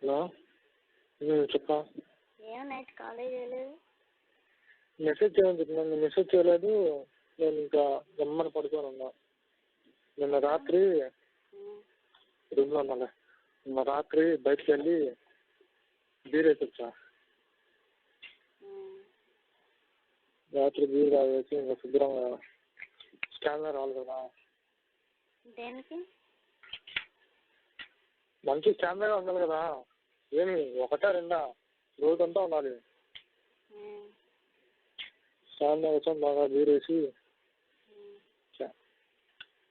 Hello చెప్పా. ఏమో night college చేయలేదు. మెసేజ్ చేయమని చెప్పిన, మెసేజ్ చేయలేదు. నేను ఇంకా గమ్మని పడుకొని ఉన్నా. నిన్న రాత్రి రూమ్లో ఉన్నాలే. నిన్న రాత్రి బయటకు వెళ్ళి బీర్ వేసి వచ్చా. రాత్రి బీర్ తాగేసి ఇంకా శుభ్రంగా స్కానర్ రావాలి కదా. దేనికి? మంచి స్టాండర్డ్గా ఉండాలి కదా. ఏమి ఒకటా రెండా రోజంతా ఉండాలి. స్టాండర్డ్ కోసం బాగా బీర్ వేసి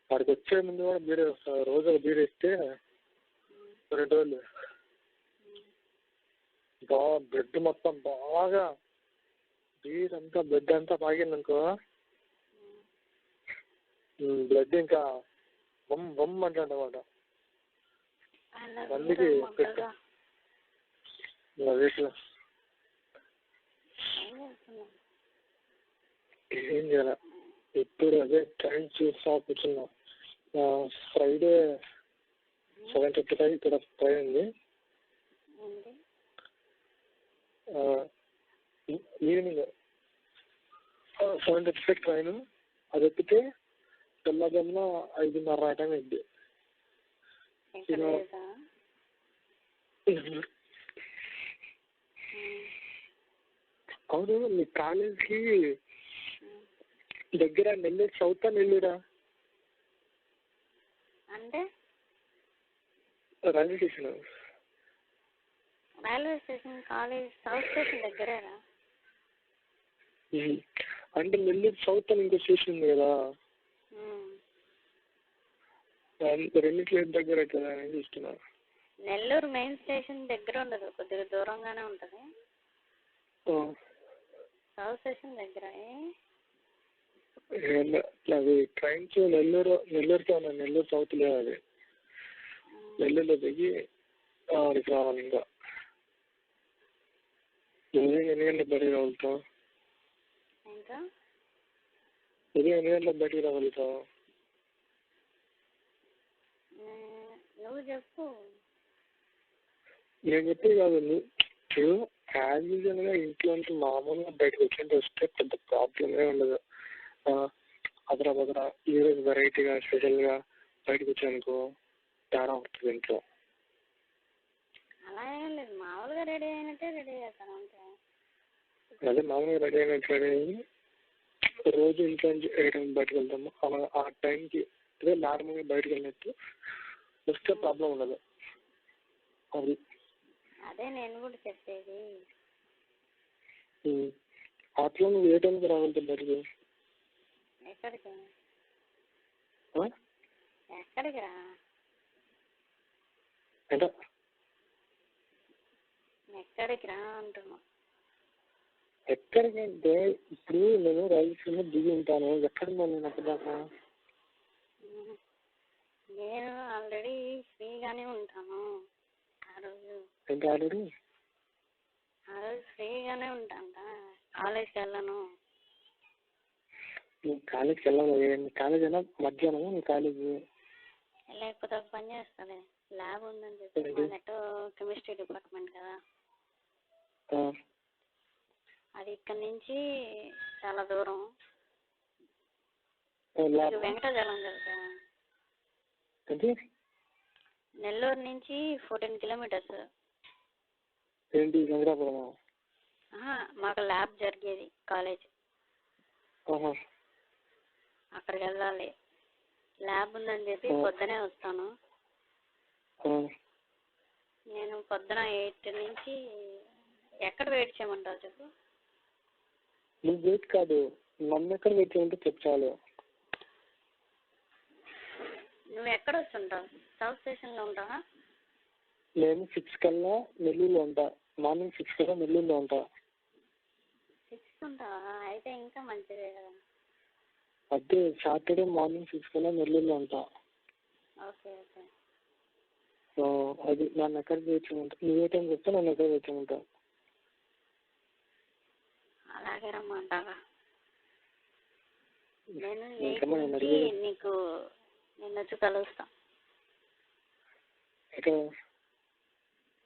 వాడికి వచ్చే ముందు కూడా బీర్ వేస్తారు. రోజు ఒక బీర్ వేస్తే 2 రోజులు బాగా బ్లడ్ మొత్తం బాగా బీర్ అంతా బ్లడ్ అంతా తాగింది అనుకో, బ్లడ్ ఇంకా బొమ్ బొమ్ అంటాడన్నమాట. అందుకే ఏం చేయాలి ఇప్పుడు అదే ట్రైన్ చూసా కూర్చున్నా. ఫ్రైడే 7:55 ఇక్కడ ట్రైన్ ఉంది. Evening 7:55 train. అది ఎక్కితే తెల్లగమ్మ 5:30 ఆ టైం అయింది. అవును, మీ కాలేజ్కి దగ్గర నెల్లూరు సౌత్ నెల్లూరా? అంటే railway station. Railway station college south station దగ్గరేనా? అంటే నెల్లూరు సౌత్ అని ఇంకో స్టేషన్ ఉంది కదా, రెండింటిలో దగ్గర అవుతుందా అని చూస్తున్నా. నెల్లూరు మెయిన్ స్టేషన్ దగ్గర ఉండదు, కొద్దిగా దూరంగానే ఉంటుంది. సౌత్ స్టేషన్ దగ్గర అది ట్రైన్స్ నెల్లూరుతో ఉన్నాయి. నెల్లూరు సౌత్ లేదు. అది నెల్లూరులో దిగి అక్కడికి రావాలి. ఇంకా ఎన్ని గంటలకు బయటికి రాగలుగుతావు? ఎన్ని గంటలకు బయటికి రాగలుగుతావు? నువ్వు చెప్పు. నేను చెప్పేది కాదు, నువ్వు యాజ్ యూజువల్గా ఇంట్లో నుంచి మామూలుగా బయటకు వచ్చినట్టు వస్తే పెద్ద ప్రాబ్లమే ఉండదు. అదరా ఈరోజు వెరైటీగా స్పెషల్గా బయటకు వచ్చానుకో తేడా ఉంటుంది ఇంట్లో. అలా ఏం లేదు, మామూలుగా రెడీ అయినట్టే రెడీ చేస్తాను అంతే. అదే మామూలుగా రెడీ అయినట్టు రెడీ అయ్యి రోజు ఇంట్లో నుంచి ఏ టైం బయటకు వెళ్తాము అలా ఆ టైంకి అదే నార్మల్గా బయటకు వెళ్ళినట్టు వస్తే ప్రాబ్లం ఉండదు. అది అదే నేను కూడా చెప్పేది. అట్లా నువ్వు ఏ టైంకి రాగలుగుతావు బయటకు? ఎక్కడికి ఎక్కడికి రా? ఎక్కడికి రా అంటున్నా. ఎక్కడికంటే ఇప్పుడు నేను రైలు స్టేషన్ దిగి ఉంటాను. ఎక్కడున్నా నేను అప్పటిదాకా? నేను ఆల్రెడీ ఫ్రీగానే ఉంటాను ఆ రోజు. ఆ రోజు ఫ్రీగానే ఉంటాను, కాలేజ్కి వెళ్ళను. నువ్వు కాలేజ్కి వెళ్ళాలి. కాలేజ్ అయినా మధ్యాహ్నం నీ కాలేజ్ లేకపోతే ఒక పని చేస్తాను, ల్యాబ్ ఉందని చెప్పి నెట్ కెమిస్ట్రీ డిపార్ట్మెంట్ కదా, అది ఇక్కడ నుంచి చాలా దూరం. వెంకటాచలం కదా, నెల్లూరు నుంచి 14 కిలోమీటర్స్. ఏంటి వెంకటాపురం? మాకు ల్యాబ్ జరిగేది కాలేజ్, అక్కడికి వెళ్ళాలి. ల్యాబ్ ఉందని చెప్పి పొద్దునే వస్తాను. నేను పొద్దున 8 నుంచి ఎక్కడ వెయిట్ చేయమంటావు చెప్పు? నువ్వు వెయిట్ కాదు, నన్ను ఎక్కడ వెయిట్ చేయమంటే చెప్పాలి. నువ్వు ఎక్కడ వస్తుంటావు? సౌత్ స్టేషన్లో ఉంటావా? నేను 6 కల్లా నెల్లూరులో ఉంటా. మార్నింగ్ 6 కల్లా నెల్లూరులో ఉంటా. 6 ఉంటావా? అయితే ఇంకా మంచిదే కదా. అదే సాటర్డే మార్నింగ్ 6 కల్లా నెల్లూరులో ఉంటా. Okay okay. అది నన్ను ఎక్కడ వెయిట్ చేయమంటా? నువ్వు ఏ టైం చెప్తా నన్ను ఎక్కడ వెయిట్ చేయమంటా? అలాగే రమ్మంటావా? నేను నీకు నిన్న వచ్చి కలుస్తా.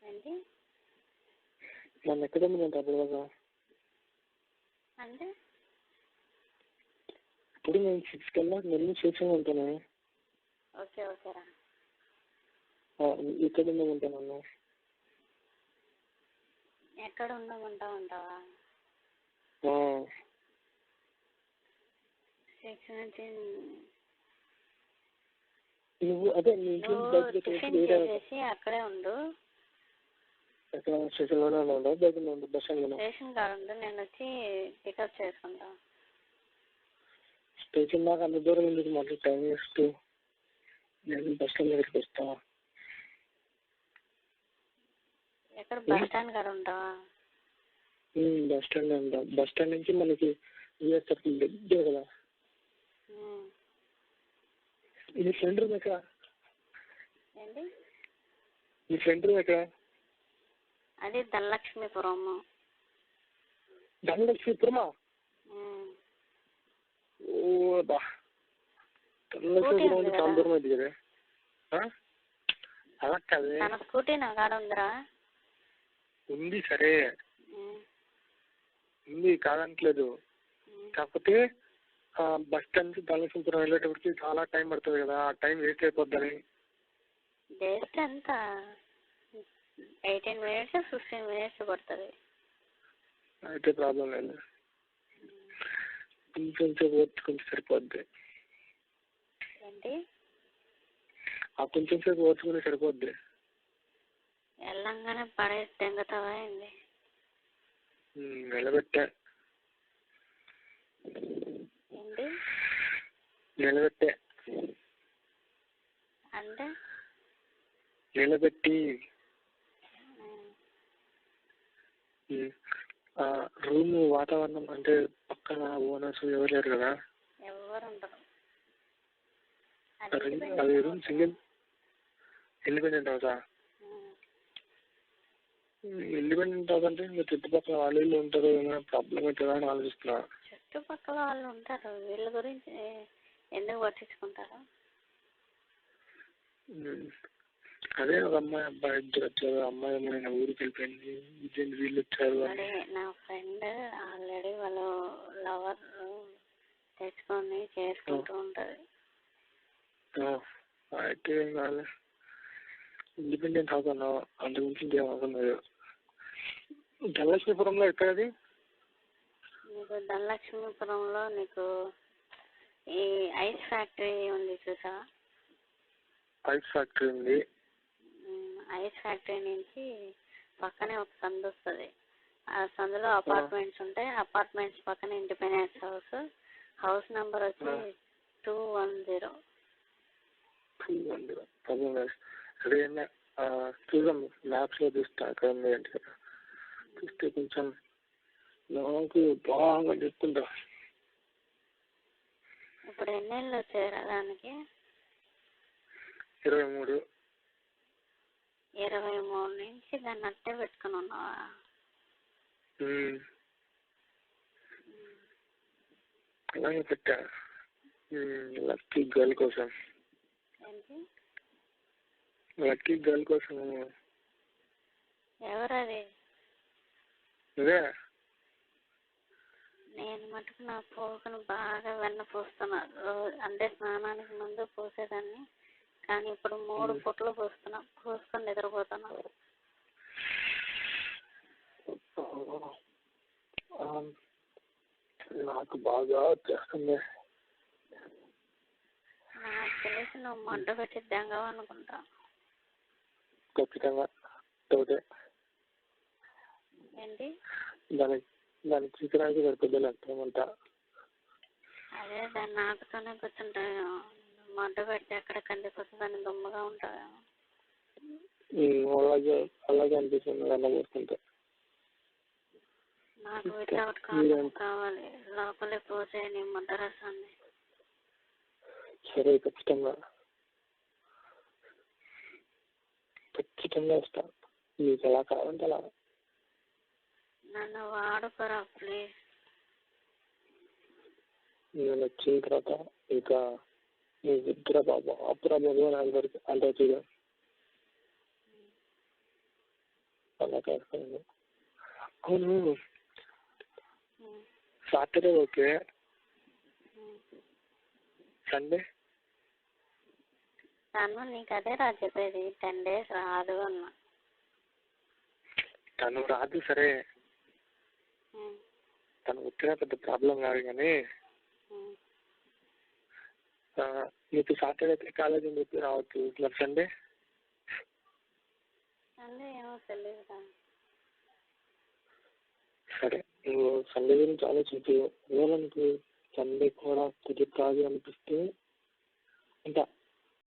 ఏంటి? నన్ను ఎక్కడైంది నేను అప్పుడు కదా అంటే ఇప్పుడు నేను 6 కల్లా నెల్లు స్టేషన్లో ఉంటాను. ఓకే ఓకేరా. ఇక్కడ ఉంటాను. ఎక్కడ ఉండమంటావా? 6 నుంచి నువ్వు అదే టిఫిన్ చేసేసి అక్కడే ఉండు. ఎక్కడ స్టేషన్లోనే ఉందా బయట ఉండు? బస్ స్టాండ్లో స్టేషన్ కాడ ఉండు, నేను వచ్చి పికప్ చేసుకుంటా. స్టేషన్ దాకా అంత దూరం ఎందుకు మళ్ళీ టైం వేస్ట్? నేను బస్ స్టాండ్ దగ్గరికి వస్తా. ఎక్కడ బస్ స్టాండ్ కాడ ఉంటావా? బస్ స్టాండ్ ఉంటా. బస్ స్టాండ్ నుంచి మనకి యూఎస్ సర్కిల్ దగ్గర కదా. నీ ఫ్రెండ్ రూమ్ ఎక్కడ? ఏంటి నీ ఫ్రెండ్ రూమ్ ఎక్కడ? అది ధనలక్ష్మీపురం. ధనలక్ష్మీపురమా? ఓ బా, ధనలక్ష్మీపురం అంటే చాలా దూరం అయింది కదా. అలా కాదు, స్కూటీ నా కాడ ఉందిరా. ఉంది సరే, ఉంది కాదనట్లేదు. కాకపోతే బస్ స్టాండ్ నుంచి ధనలక్ష్మీపురం వెళ్ళేటప్పటికి చాలా టైం పడుతుంది కదా, ఆ టైం వేస్ట్ అయిపోద్దని. వేస్ట్ ఎంత? 18 minutes 15 minutes పడుతుంది. అయితే ప్రాబ్లం లేదు, కొంచెం సేపు ఓర్చుకుంటే సరిపోద్ది. ఏంటి? కొంచెం సేపు ఓర్చుకుంటే సరిపోద్ది. వెళ్ళంగానే పడేసి తెంగుతావా ఏంది? నిలబెట్టా. ఏంటి నిలబెట్టే అంటే? నిలబెట్టి రూమ్ వాతావరణం అంటే పక్కన ఓనర్స్ ఎవరు లేరు కదా. ఎవరు ఉండరు. అది రూమ్ సింగిల్ ఇండిపెండెంట్ హౌసా? ఇండిపెండెంట్ హౌస్ అంటే ఇంకా చుట్టుపక్కల వాళ్ళు వీళ్ళు ఉంటారు, ఏమైనా ప్రాబ్లం అవుతుందా అని ఆలోచిస్తున్నా. చుట్టుపక్కల వాళ్ళు ఉంటారు, వీళ్ళ గురించి ఎందుకు పట్టించుకుంటారు? అదే ఒక అమ్మాయి అబ్బాయి ఇద్దరు వచ్చారు. అమ్మాయి ఏమైనా ఊరికి వెళ్ళిపోయింది, వీళ్ళు వచ్చారు. నా ఫ్రెండ్ ఆల్రెడీ వాళ్ళు లవర్ తెచ్చుకొని చేసుకుంటూ ఉంటది. అయితే ఏం కాదు, ఇండిపెండెంట్ హౌస్ అన్నావు, అందు గురించి ఇంకేం అవసరం లేదు. ధనలక్ష్మీపురంలో ఎక్కడది? నీకు ధనలక్ష్మీపురంలో నీకు ఈ ఐస్ ఫ్యాక్టరీ ఉంది చూసా? ఐస్ ఫ్యాక్టరీ ఉంది. ఐస్ ఫ్యాక్టరీ నుంచి పక్కనే ఒక సందు వస్తుంది. ఆ సందులో అపార్ట్మెంట్స్ ఉంటాయి. అపార్ట్మెంట్స్ పక్కన ఇండిపెండెన్స్ హౌస్. హౌస్ నెంబర్ వచ్చి 210. అదే చూద్దాం, మ్యాప్స్ లో చూస్తా అక్కడ ఉంది అంటే కదా, చూస్తే కొంచెం నాకు బాగా చెప్తుంటా. ఇప్పుడు ఎన్నేళ్ళు వచ్చారా దానికి? 23. 23 నుంచి దాన్ని అట్టే పెట్టుకుని ఉన్నావా? అలాగే పెట్టా, లక్కీ గర్ల్ కోసం. ఏంటి లక్కీ గర్ల్ కోసం? ఎవరది? ఇదే నేను మటుకు నా పోకను బాగా వెన్న పోస్తున్నా. అంటే స్నానానికి ముందు పోసేదాన్ని, కానీ ఇప్పుడు 3 పూటలు పోస్తున్నా. పోసుకొని నిద్రపోతున్నా. నాకు బాగా చేస్తుంది. నాకు తెలిసి నువ్వు మంట పెట్టి దెంగవు అనుకుంటా. ఖచ్చితంగా ఏంటి? దానికి చికెనాకి సరిపోద్ది లేకపోతే. అదే దాన్ని ఆకుతోనే కూర్చుంటాను. మంట పెడితే ఎక్కడ కందిపోతుంది, దాన్ని దుమ్మగా ఉంటాను. అలాగే అనిపిస్తుంది అలా పోస్తుంటే. నాకు వితౌట్ కావాలి, లోపలే పోసే నీ ముద్ద రసాన్ని. సరే, ఖచ్చితంగా ఇస్తా. మీకు ఎలా కావాలంటే అలా. నన్ను వాడుకోరా ప్లీజ్. నేను వచ్చిన తర్వాత ఇంకా నీ ఇద్దరు బాబా అప్పురా బాబు అందరికి అంటే చూడ అలా కాదు. అవును, సాటర్డే ఓకే, సండే తను నీకు అదే రా చెప్పేది 10 days రాదు అన్నా. తను రాదు సరే, తను వచ్చినా పెద్ద ప్రాబ్లం కాదు కానీ నీకు సాటర్డే అయితే కాలేజ్ అని చెప్పి రావచ్చు, మరి సండే సండే ఏమో తెలియదు రా. సరే నువ్వు సండే గురించి ఆలోచించు. ఒకవేళ నీకు సండే కూడా కుదురు కాదు అనిపిస్తే ఇంకా